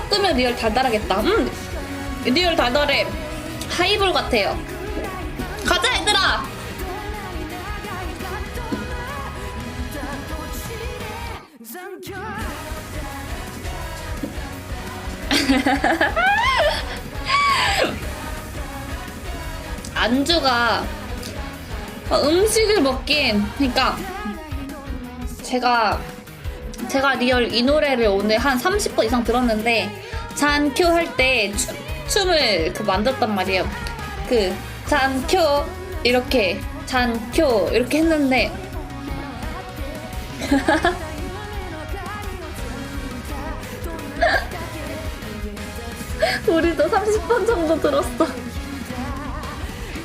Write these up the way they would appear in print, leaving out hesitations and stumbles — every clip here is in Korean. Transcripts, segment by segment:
섞으면 리얼 달달하겠다. 리얼 달달해. 하이볼 같아요. 가자 얘들아. 안주가 음식을 먹긴, 그러니까 제가 리얼 이 노래를 오늘 한 30번 이상 들었는데 잔큐 할 때 춤을 만들었단 말이에요. 잔큐 이렇게 잔큐 이렇게 했는데 우리도 30번 정도 들었어.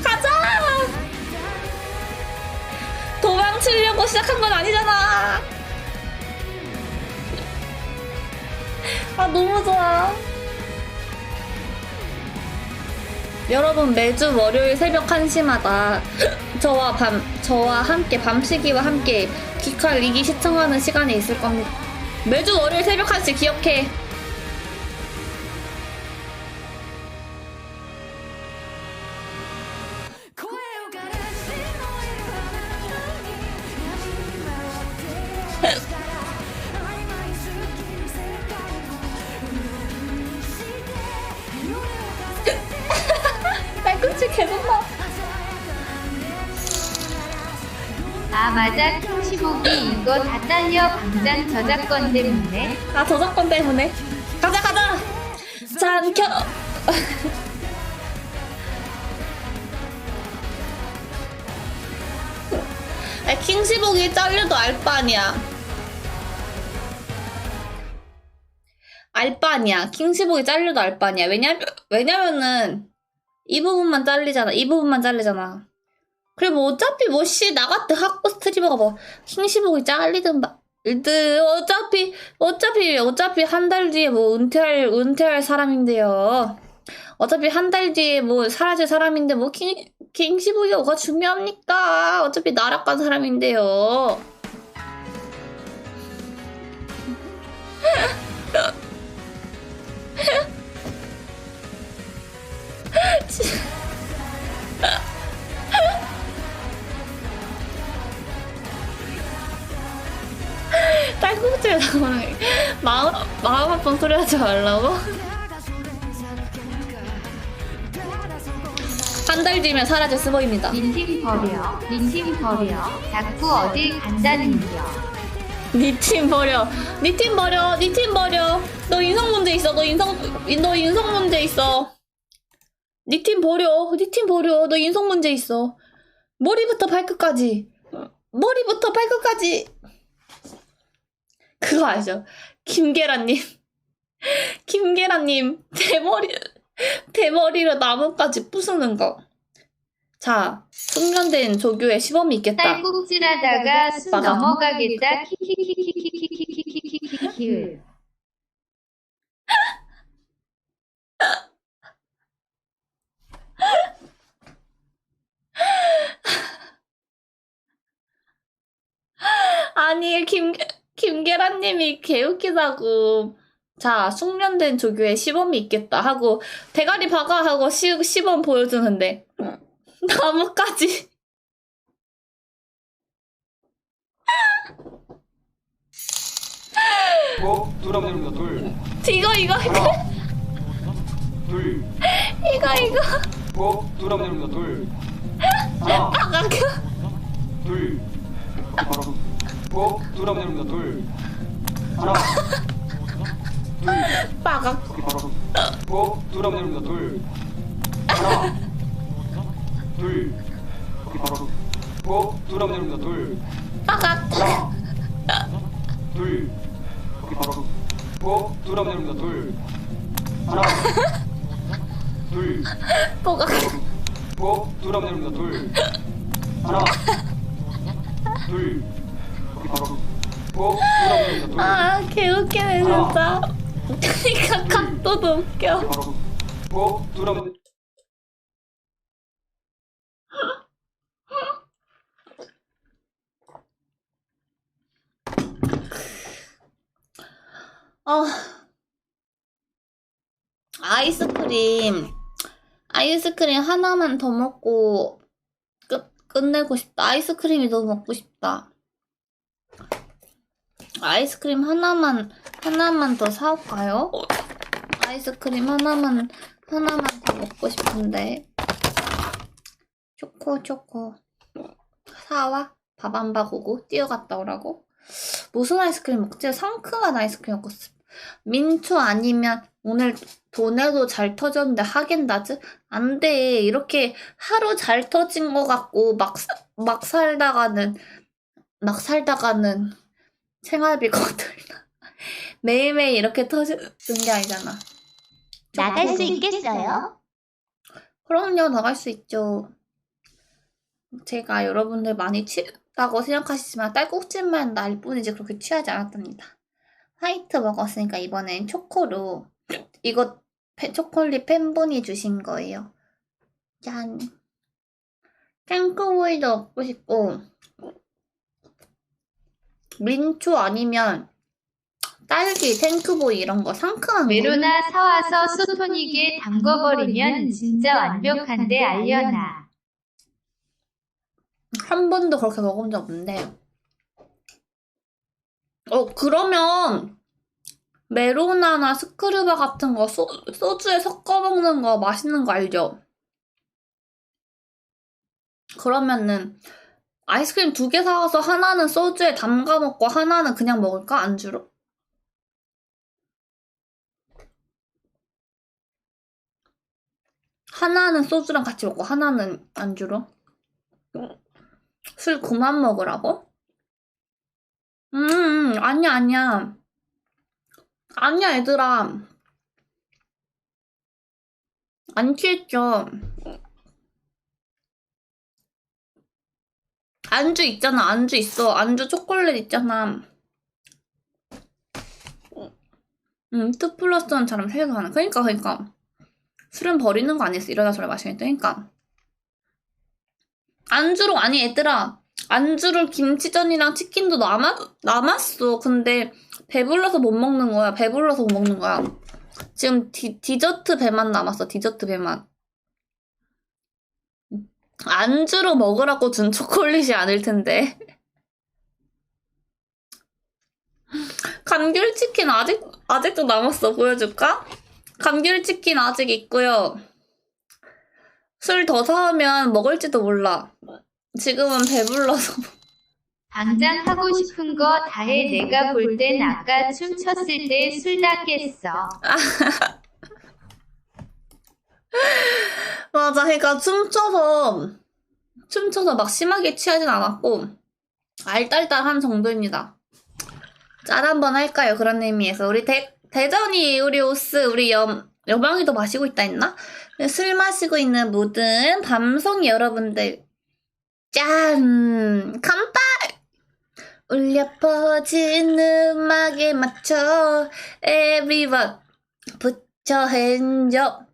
가자! 도망치려고 시작한 건 아니잖아. 아, 너무 좋아. 여러분, 매주 월요일 새벽 1시마다 저와 함께 밤시기와 함께 귀칼 리기 시청하는 시간이 있을 겁니다. 매주 월요일 새벽 1시 기억해. 날꿈치 계속 나. 아 맞아 킹시복이 이거 다 딸려 방장 저작권 때문에. 아, 저작권 때문에. 가자. 잔켜. 킹시복이 잘려도 알바니야. 알바니야. 킹시복이 잘려도 알바니야. 왜냐면은 이 부분만 잘리잖아. 그래 뭐 어차피 나 같은 학부 스트리머가 뭐 킹시복이 잘리든 어차피 한 달 뒤에 뭐 은퇴할 사람인데요. 어차피 한 달 뒤에 뭐 사라질 사람인데 뭐 킹시복이 뭐가 중요합니까? 어차피 나락간 사람인데요. 딸꾹질 나오는 마음 아픈 소리 하지 말라고? 한 달 뒤면 사라질 스모입니다. 민심 버려 자꾸 어딜 간다는겨. 니 팀 버려. 너 인성 문제 있어. 너 인성 문제 있어. 니 팀 버려. 너 인성 문제 있어. 머리부터 발끝까지. 그거 아시죠? 김계란님 대머리로 나뭇가지 부수는 거. 자, 숙련된 조교의 시범이 있겠다. 딸꾹질하다가 숨 맞아. 넘어가겠다. 키키키키키키키키키키키. 아니, 김계란님이 개웃기다고. 자, 숙련된 조교의 시범이 있겠다 하고 대가리 박아 하고 시범 보여주는데 나뭇가지. 둘 하면 됩니다. 둘. 이거 하나. 둘. 이거 둘 하면 됩니다. 둘. 하나. 박아. 둘. 바로. 둘 하면 됩니다. 둘. 하나. 둘. 박아. 바로. 둘 하면 됩니다. 둘. 하나. 둘. 바로. 둘 하면 됩니다. 둘. 박아. 하나. 둘. 바로. 둘 하면 됩니다. 둘. 하나. 둘. 뭐가. 둘 하면 됩니다. 둘. 하나. 둘. 바로. 둘 하면 됩니다. 둘. 아, 개웃기네 진짜. 그러니까 각도도 웃겨. 바로. 둘 하면 아. 아이스크림 하나만 더 먹고 끝내고 싶다. 아이스크림이 너무 먹고 싶다. 아이스크림 하나만 더 사올까요? 아이스크림 하나만 더 먹고 싶은데. 초코. 사와? 밥 안 바구고 뛰어갔다 오라고? 무슨 아이스크림 먹지? 상큼한 아이스크림 먹고 싶어. 민초 아니면 오늘 도네도 잘 터졌는데 하겐다즈? 안 돼. 이렇게 하루 잘 터진 것 같고 막 살다가는 생활비 거들나. 매일매일 이렇게 터지는 게 아니잖아. 나갈 수 있겠어요? 그럼요, 나갈 수 있죠. 제가 여러분들 많이 취했다고 생각하시지만 딸꾹질만 날 뿐이지 그렇게 취하지 않았답니다. 화이트 먹었으니까 이번엔 초코로. 이거 초콜릿 팬분이 주신 거예요. 짠. 탱크보이도 먹고 싶고 민초 아니면 딸기, 탱크보이 이런 거 상큼한 거. 메로나 사와서 소토닉에 담궈버리면 진짜 완벽한데 알려나. 한 번도 그렇게 먹은 적 없는데. 그러면 메로나나 스크류바 같은 거 소주에 섞어 먹는 거 맛있는 거 알죠? 그러면은 아이스크림 2개 사와서 하나는 소주에 담가 먹고 하나는 그냥 먹을까? 안주로? 하나는 소주랑 같이 먹고 하나는 안주로? 술 그만 먹으라고? 아니야. 아니야, 얘들아. 안 취했죠? 안주 있잖아, 안주 있어. 안주 초콜릿 있잖아. 2+1처럼 세개서 하나. 그니까. 술은 버리는 거 아니었어. 이러다 저러다 마시겠다. 그니까. 안주로, 아니, 얘들아. 안주로 김치전이랑 치킨도 남았어. 근데 배불러서 못 먹는 거야. 지금 디저트 배만 남았어. 디저트 배만. 안주로 먹으라고 준 초콜릿이 아닐 텐데. 감귤치킨 아직도 남았어. 보여줄까? 감귤치킨 아직 있고요. 술 더 사오면 먹을지도 몰라. 지금은 배불러서. 당장 하고 싶은 거 다 해. 내가 볼 땐 아까 춤췄을 때 술 다 깼어. 맞아. 그러니까 춤춰서 막 심하게 취하진 않았고 알딸딸한 정도입니다. 짠 한번 할까요? 그런 의미에서 우리 대전이 우리 오스 우리 여방이도 마시고 있다 했나? 술 마시고 있는 모든 밤송이 여러분들 짠! 간발! 울려 퍼지는 음악에 맞춰 Everyone put your hands up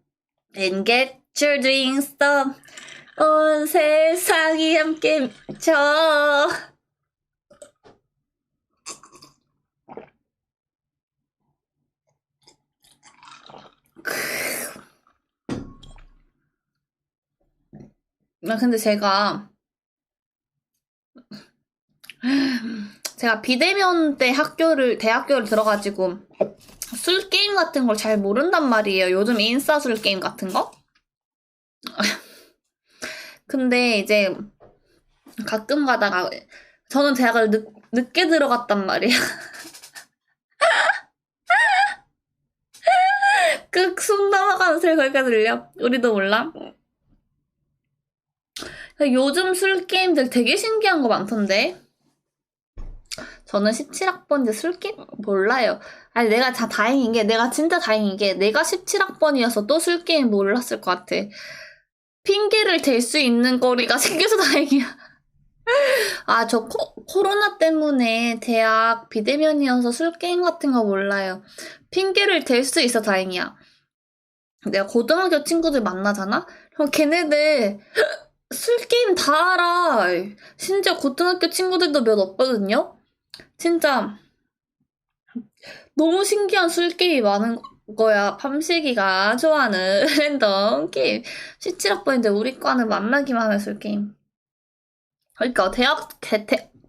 and get your drinks up 온 세상이 함께 미쳐 근데 제가 비대면 때 대학교를 들어가지고 술 게임 같은 걸 잘 모른단 말이에요. 요즘 인싸 술 게임 같은 거? 근데 이제 가끔 가다가 저는 대학을 늦게 들어갔단 말이야. 숨 넘어가는 소리 거기까지 들려? 우리도 몰라? 요즘 술 게임들 되게 신기한 거 많던데? 저는 17학번인데 술 게임 몰라요. 아니 내가 진짜 다행인 게 내가 17학번이어서 또 술 게임 몰랐을 것 같아. 핑계를 댈 수 있는 거리가 생겨서 다행이야. 저 코로나 때문에 대학 비대면이어서 술 게임 같은 거 몰라요. 핑계를 댈 수 있어 다행이야. 내가 고등학교 친구들 만나잖아? 그럼 걔네들 술 게임 다 알아. 심지어 고등학교 친구들도 몇 없거든요? 진짜 너무 신기한 술 게임이 그거야, 팜식이가 좋아하는 랜덤 게임. 17학번인데 우리 과는 만나기만 해서 게임. 그러니까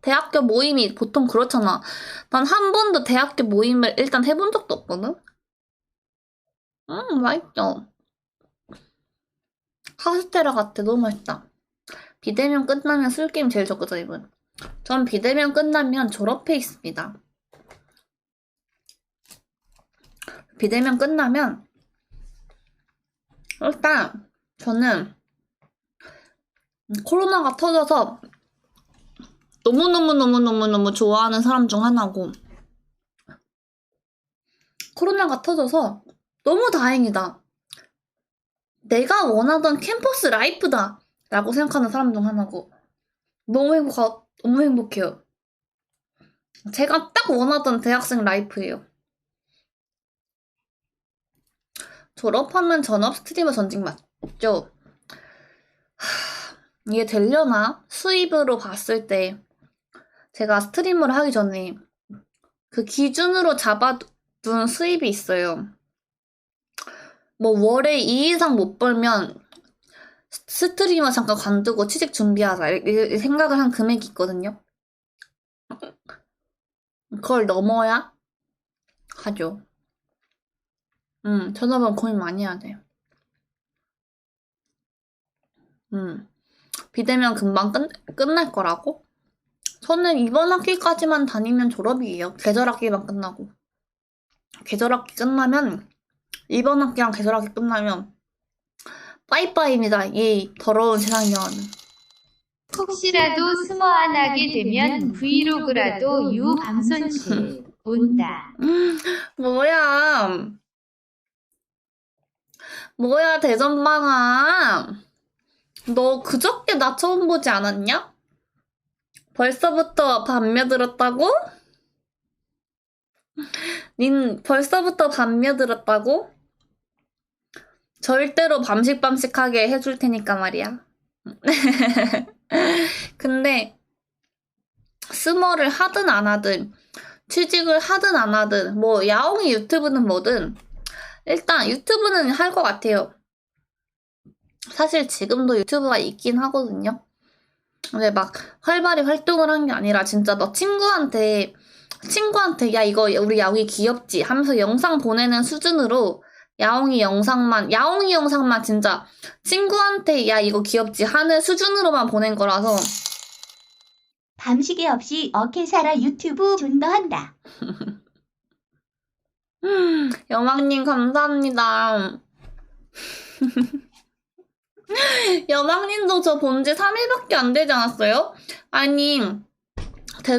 대학교 모임이 보통 그렇잖아. 난 한 번도 대학교 모임을 일단 해본 적도 없거든? 맛있죠. 카스테라 같아. 너무 맛있다. 비대면 끝나면 술게임 제일 좋거든, 이분. 전 비대면 끝나면 졸업회 있습니다. 비대면 끝나면 일단 저는 코로나가 터져서 너무너무너무너무너무 좋아하는 사람 중 하나고 코로나가 터져서 너무 다행이다. 내가 원하던 캠퍼스 라이프다 라고 생각하는 사람 중 하나고 너무 행복해요. 제가 딱 원하던 대학생 라이프예요. 졸업하면 전업 스트리머 전직 맞죠? 이게 되려나? 수입으로 봤을 때 제가 스트리머를 하기 전에 그 기준으로 잡아둔 수입이 있어요. 뭐 월에 2 이상 못 벌면 스트리머 잠깐 관두고 취직 준비하자 이 생각을 한 금액이 있거든요. 그걸 넘어야 하죠. 전업은 고민 많이 해야 돼. 비대면 금방 끝날 거라고? 저는 이번 학기까지만 다니면 졸업이에요. 계절학기만 끝나고. 계절학기 끝나면 이번 학기랑 계절학기 끝나면 빠이빠이입니다. 이 더러운 세상 영화는. 혹시라도 스모 안 하게 되면 브이로그라도 유방손실 온다. 뭐야 대전방아. 너 그저께 나 처음 보지 않았냐? 벌써부터 반며들었다고? 닌 벌써부터 반며들었다고? 절대로 밤식밤식하게 해줄 테니까 말이야. 근데 스머를 하든 안 하든 취직을 하든 안 하든 뭐 야옹이 유튜브는 뭐든 일단 유튜브는 할 것 같아요. 사실 지금도 유튜브가 있긴 하거든요. 근데 막 활발히 활동을 한 게 아니라 진짜 너 친구한테 야 이거 우리 야옹이 귀엽지 하면서 영상 보내는 수준으로 야옹이 영상만 진짜 친구한테 야 이거 귀엽지 하는 수준으로만 보낸 거라서 밤시계 없이 어케사라 유튜브 좀 더 한다. 여망님 감사합니다. 여망님도 저 본지 3일밖에 안 되지 않았어요? 아니